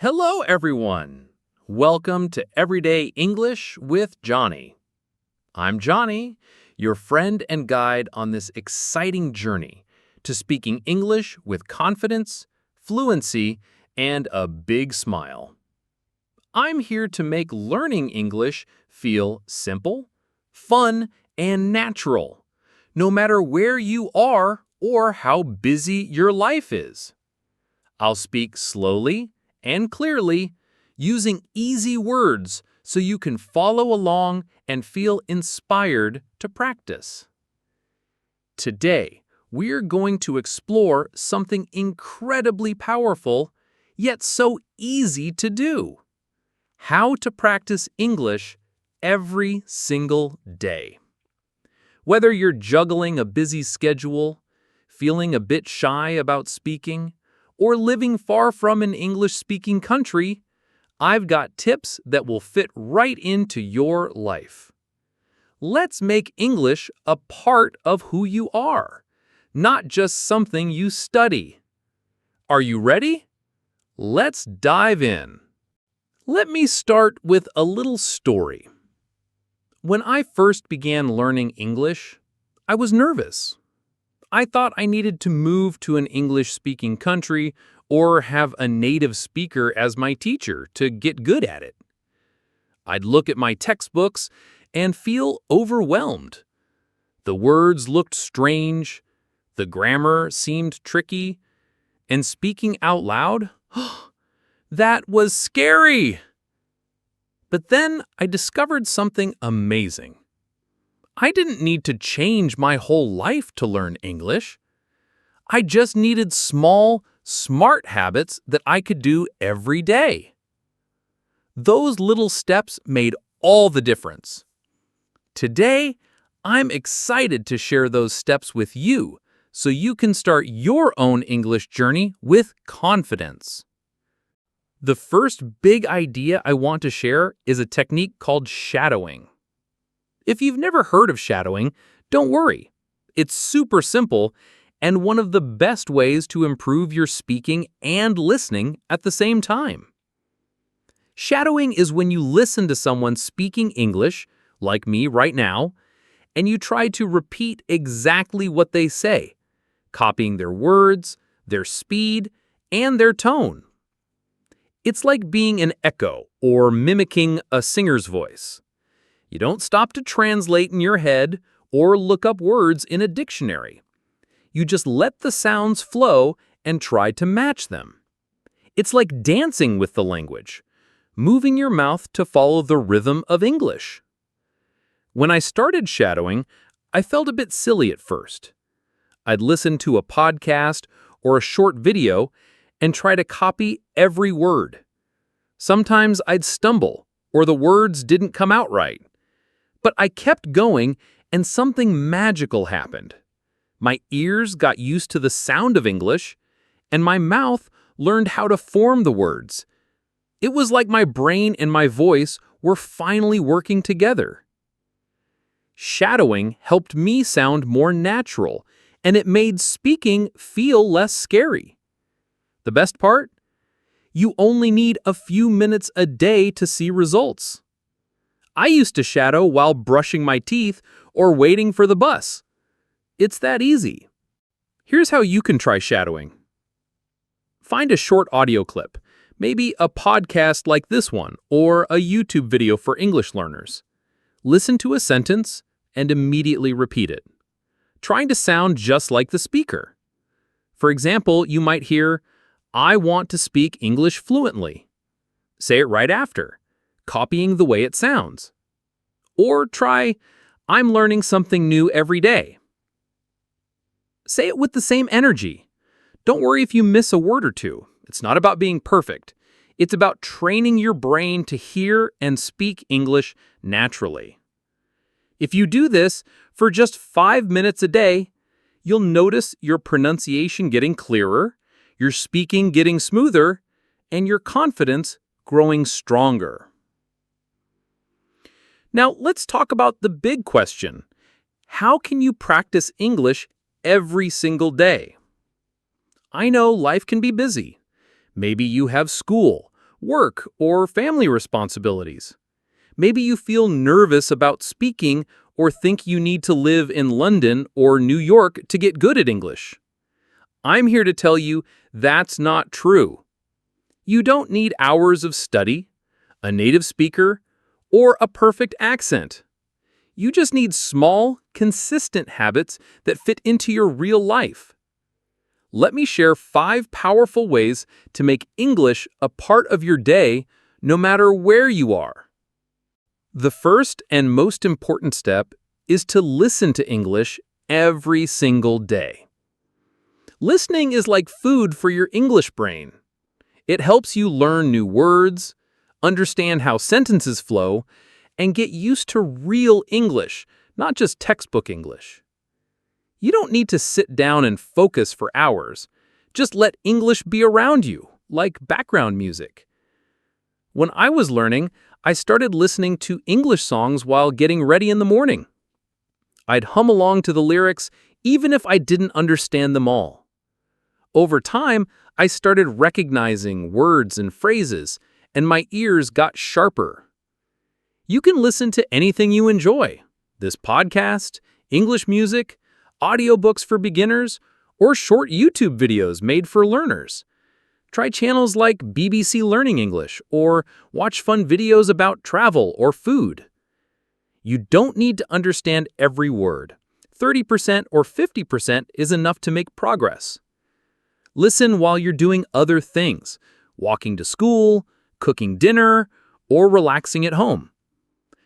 Hello, everyone. Welcome to Everyday English with Johnny. I'm Johnny, your friend and guide on this exciting journey to speaking English with confidence, fluency, and a big smile. I'm here to make learning English feel simple, fun, and natural, no matter where you are or how busy your life is. I'll speak slowly and clearly, using easy words so you can follow along and feel inspired to practice. Today, we're going to explore something incredibly powerful, yet so easy to do. How to practice English every single day. Whether you're juggling a busy schedule, feeling a bit shy about speaking, or living far from an English-speaking country, I've got tips that will fit right into your life. Let's make English a part of who you are, not just something you study. Are you ready? Let's dive in. Let me start with a little story. When I first began learning English, I was nervous. I thought I needed to move to an English-speaking country or have a native speaker as my teacher to get good at it. I'd look at my textbooks and feel overwhelmed. The words looked strange, the grammar seemed tricky, and speaking out loud, that was scary. But then I discovered something amazing. I didn't need to change my whole life to learn English. I just needed small, smart habits that I could do every day. Those little steps made all the difference. Today, I'm excited to share those steps with you so you can start your own English journey with confidence. The first big idea I want to share is a technique called shadowing. If you've never heard of shadowing, don't worry. It's super simple and one of the best ways to improve your speaking and listening at the same time. Shadowing is when you listen to someone speaking English, like me right now, and you try to repeat exactly what they say, copying their words, their speed, and their tone. It's like being an echo or mimicking a singer's voice. You don't stop to translate in your head or look up words in a dictionary. You just let the sounds flow and try to match them. It's like dancing with the language, moving your mouth to follow the rhythm of English. When I started shadowing, I felt a bit silly at first. I'd listen to a podcast or a short video and try to copy every word. Sometimes I'd stumble or the words didn't come out right. But I kept going, and something magical happened. My ears got used to the sound of English, and my mouth learned how to form the words. It was like my brain and my voice were finally working together. Shadowing helped me sound more natural, and it made speaking feel less scary. The best part? You only need a few minutes a day to see results. I used to shadow while brushing my teeth or waiting for the bus. It's that easy. Here's how you can try shadowing. Find a short audio clip, maybe a podcast like this one or a YouTube video for English learners. Listen to a sentence and immediately repeat it, trying to sound just like the speaker. For example, you might hear, "I want to speak English fluently." Say it right after, copying the way it sounds. Or try, "I'm learning something new every day." Say it with the same energy. Don't worry if you miss a word or two. It's not about being perfect. It's about training your brain to hear and speak English naturally. If you do this for just 5 minutes a day, you'll notice your pronunciation getting clearer, your speaking getting smoother, and your confidence growing stronger. Now, let's talk about the big question. How can you practice English every single day? I know life can be busy. Maybe you have school, work, or family responsibilities. Maybe you feel nervous about speaking or think you need to live in London or New York to get good at English. I'm here to tell you that's not true. You don't need hours of study, a native speaker, or a perfect accent. You just need small, consistent habits that fit into your real life. Let me share 5 powerful ways to make English a part of your day, no matter where you are. The first and most important step is to listen to English every single day. Listening is like food for your English brain. It helps you learn new words, understand how sentences flow, and get used to real English, not just textbook English. You don't need to sit down and focus for hours. Just let English be around you, like background music. When I was learning, I started listening to English songs while getting ready in the morning. I'd hum along to the lyrics even if I didn't understand them all. Over time, I started recognizing words and phrases, and my ears got sharper. You can listen to anything you enjoy: this podcast, English music, audiobooks for beginners, or short YouTube videos made for learners. Try channels like BBC Learning English or watch fun videos about travel or food. You don't need to understand every word. 30% or 50% is enough to make progress. Listen while you're doing other things, walking to school, cooking dinner, or relaxing at home.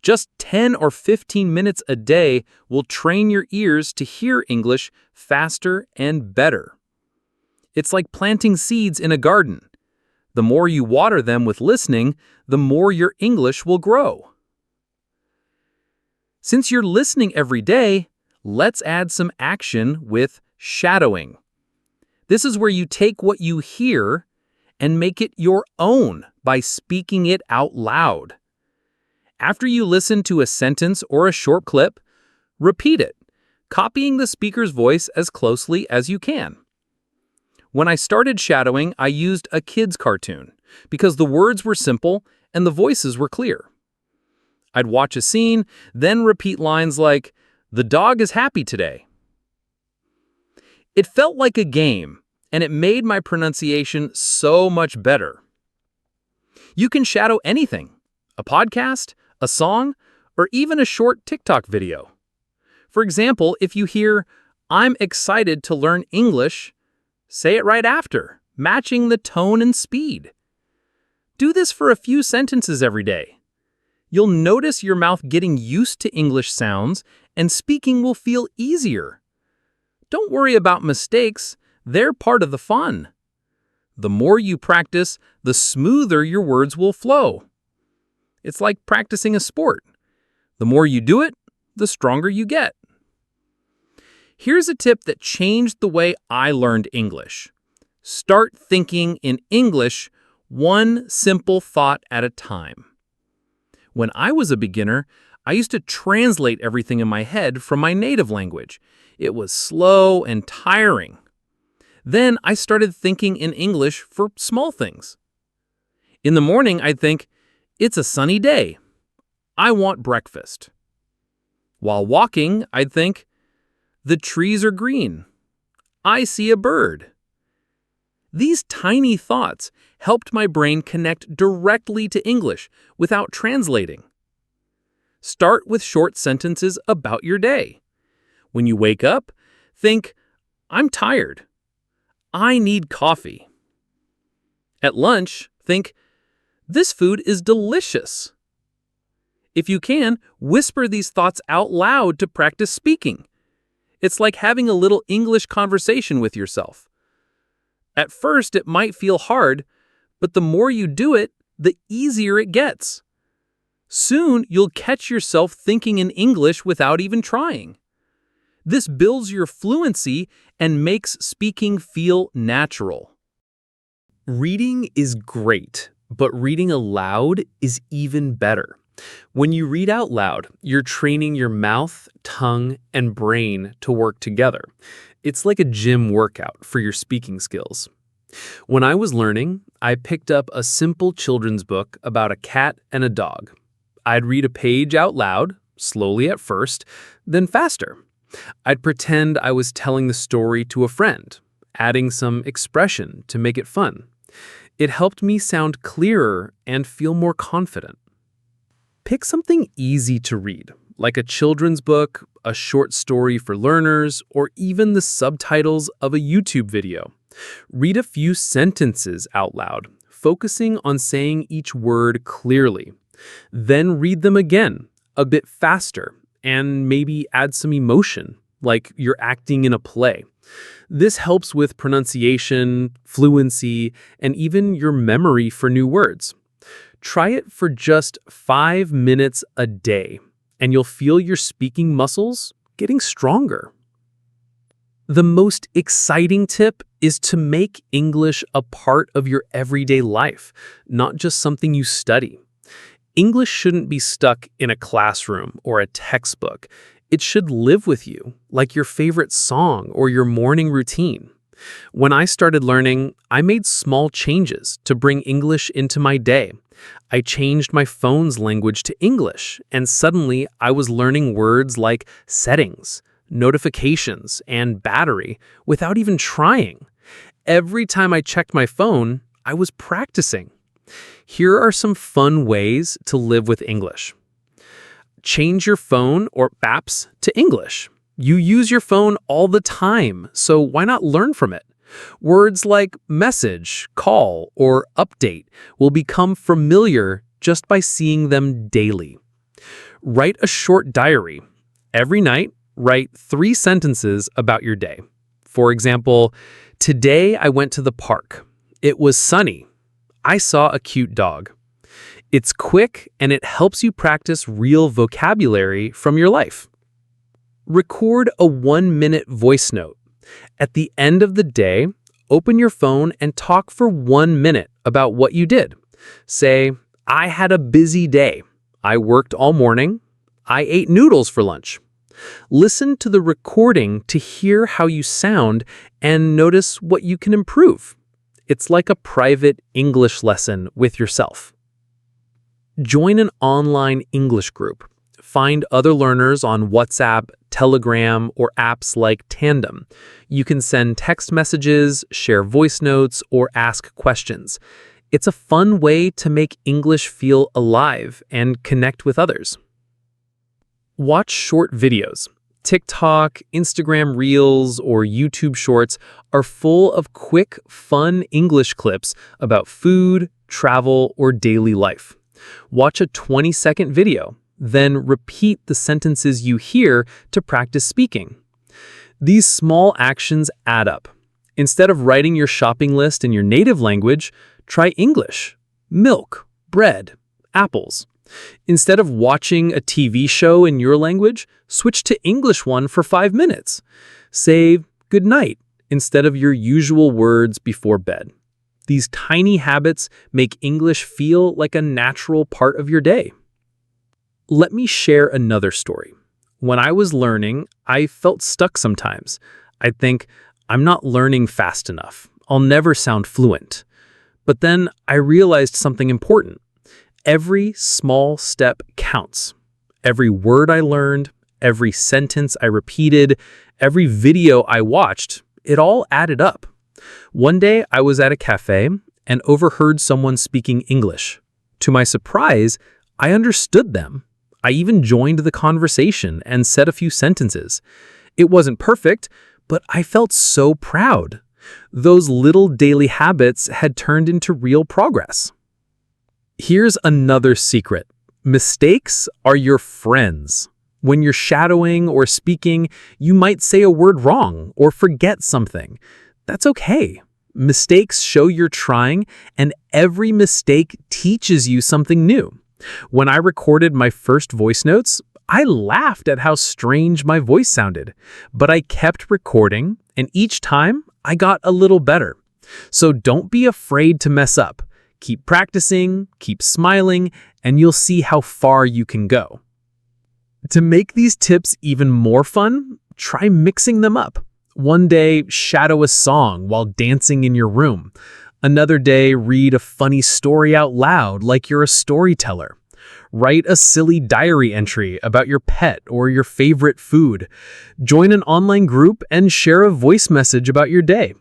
Just 10 or 15 minutes a day will train your ears to hear English faster and better. It's like planting seeds in a garden. The more you water them with listening, the more your English will grow. Since you're listening every day, let's add some action with shadowing. This is where you take what you hear and make it your own by speaking it out loud. After you listen to a sentence or a short clip, repeat it, copying the speaker's voice as closely as you can. When I started shadowing, I used a kid's cartoon because the words were simple and the voices were clear. I'd watch a scene, then repeat lines like, "The dog is happy today." It felt like a game, and it made my pronunciation so much better. You can shadow anything: a podcast, a song, or even a short TikTok video. For example, if you hear, "I'm excited to learn English," say it right after, matching the tone and speed. Do this for a few sentences every day. You'll notice your mouth getting used to English sounds, and speaking will feel easier. Don't worry about mistakes, they're part of the fun. The more you practice, the smoother your words will flow. It's like practicing a sport. The more you do it, the stronger you get. Here's a tip that changed the way I learned English. Start thinking in English one simple thought at a time. When I was a beginner, I used to translate everything in my head from my native language. It was slow and tiring. Then I started thinking in English for small things. In the morning, I'd think, "It's a sunny day. I want breakfast." While walking, I'd think, "The trees are green. I see a bird." These tiny thoughts helped my brain connect directly to English without translating. Start with short sentences about your day. When you wake up, think, "I'm tired. I need coffee." At lunch, think, "This food is delicious." If you can, whisper these thoughts out loud to practice speaking. It's like having a little English conversation with yourself. At first, it might feel hard, but the more you do it, the easier it gets. Soon, you'll catch yourself thinking in English without even trying. This builds your fluency and makes speaking feel natural. Reading is great, but reading aloud is even better. When you read out loud, you're training your mouth, tongue, and brain to work together. It's like a gym workout for your speaking skills. When I was learning, I picked up a simple children's book about a cat and a dog. I'd read a page out loud, slowly at first, then faster. I'd pretend I was telling the story to a friend, adding some expression to make it fun. It helped me sound clearer and feel more confident. Pick something easy to read, like a children's book, a short story for learners, or even the subtitles of a YouTube video. Read a few sentences out loud, focusing on saying each word clearly. Then read them again, a bit faster, and maybe add some emotion, like you're acting in a play. This helps with pronunciation, fluency, and even your memory for new words. Try it for just 5 minutes a day, and you'll feel your speaking muscles getting stronger. The most exciting tip is to make English a part of your everyday life, not just something you study. English shouldn't be stuck in a classroom or a textbook. It should live with you, like your favorite song or your morning routine. When I started learning, I made small changes to bring English into my day. I changed my phone's language to English, and suddenly I was learning words like settings, notifications, and battery without even trying. Every time I checked my phone, I was practicing. Here are some fun ways to live with English. Change your phone or apps to English. You use your phone all the time, so why not learn from it? Words like message, call, or update will become familiar just by seeing them daily. Write a short diary. Every night, write 3 sentences about your day. For example, today I went to the park. It was sunny. I saw a cute dog. It's quick and it helps you practice real vocabulary from your life. Record a 1-minute voice note. At the end of the day, open your phone and talk for 1 minute about what you did. Say, I had a busy day. I worked all morning. I ate noodles for lunch. Listen to the recording to hear how you sound and notice what you can improve. It's like a private English lesson with yourself. Join an online English group. Find other learners on WhatsApp, Telegram, or apps like Tandem. You can send text messages, share voice notes, or ask questions. It's a fun way to make English feel alive and connect with others. Watch short videos. TikTok, Instagram Reels, or YouTube Shorts are full of quick, fun English clips about food, travel, or daily life. Watch a 20-second video, then repeat the sentences you hear to practice speaking. These small actions add up. Instead of writing your shopping list in your native language, try English, milk, bread, apples. Instead of watching a TV show in your language, switch to English one for 5 minutes. Say good night instead of your usual words before bed. These tiny habits make English feel like a natural part of your day. Let me share another story. When I was learning, I felt stuck sometimes. I'd think, I'm not learning fast enough. I'll never sound fluent. But then I realized something important. Every small step counts. Every word I learned, every sentence I repeated, every video I watched, it all added up. One day I was at a cafe and overheard someone speaking English. To my surprise, I understood them. I even joined the conversation and said a few sentences. It wasn't perfect, but I felt so proud. Those little daily habits had turned into real progress. Here's another secret. Mistakes are your friends. When you're shadowing or speaking, you might say a word wrong or forget something. That's okay. Mistakes show you're trying, and every mistake teaches you something new. When I recorded my first voice notes, I laughed at how strange my voice sounded, but I kept recording, and each time I got a little better. So don't be afraid to mess up. Keep practicing, keep smiling, and you'll see how far you can go. To make these tips even more fun, try mixing them up. One day, shadow a song while dancing in your room. Another day, read a funny story out loud like you're a storyteller. Write a silly diary entry about your pet or your favorite food. Join an online group and share a voice message about your day.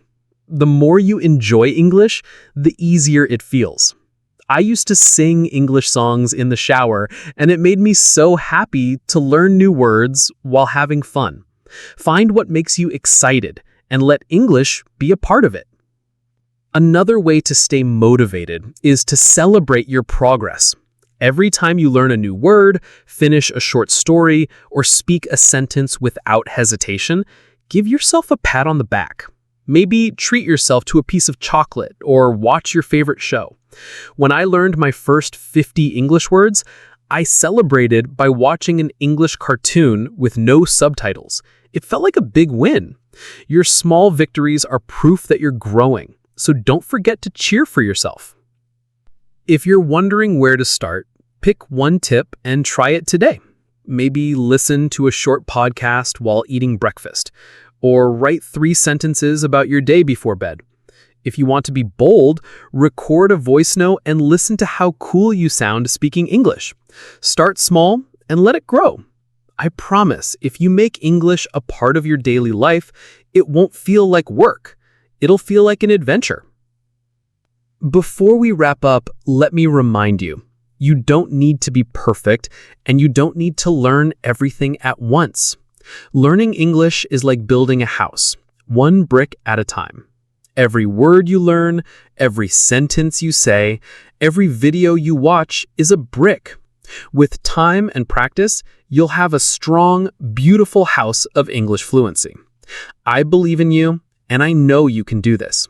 The more you enjoy English, the easier it feels. I used to sing English songs in the shower, and it made me so happy to learn new words while having fun. Find what makes you excited and let English be a part of it. Another way to stay motivated is to celebrate your progress. Every time you learn a new word, finish a short story, or speak a sentence without hesitation, give yourself a pat on the back. Maybe treat yourself to a piece of chocolate or watch your favorite show. When I learned my first 50 English words, I celebrated by watching an English cartoon with no subtitles. It felt like a big win. Your small victories are proof that you're growing, so don't forget to cheer for yourself. If you're wondering where to start, pick one tip and try it today. Maybe listen to a short podcast while eating breakfast, or write 3 sentences about your day before bed. If you want to be bold, record a voice note and listen to how cool you sound speaking English. Start small and let it grow. I promise, if you make English a part of your daily life, it won't feel like work. It'll feel like an adventure. Before we wrap up, let me remind you, you don't need to be perfect and you don't need to learn everything at once. Learning English is like building a house, one brick at a time. Every word you learn, every sentence you say, every video you watch is a brick. With time and practice, you'll have a strong, beautiful house of English fluency. I believe in you, and I know you can do this.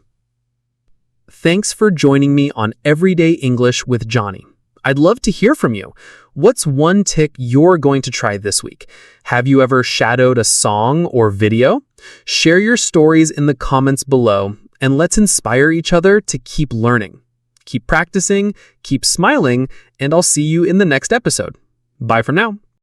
Thanks for joining me on Everyday English with Johnny. I'd love to hear from you. What's one tip you're going to try this week? Have you ever shadowed a song or video? Share your stories in the comments below, and let's inspire each other to keep learning. Keep practicing, keep smiling, and I'll see you in the next episode. Bye for now.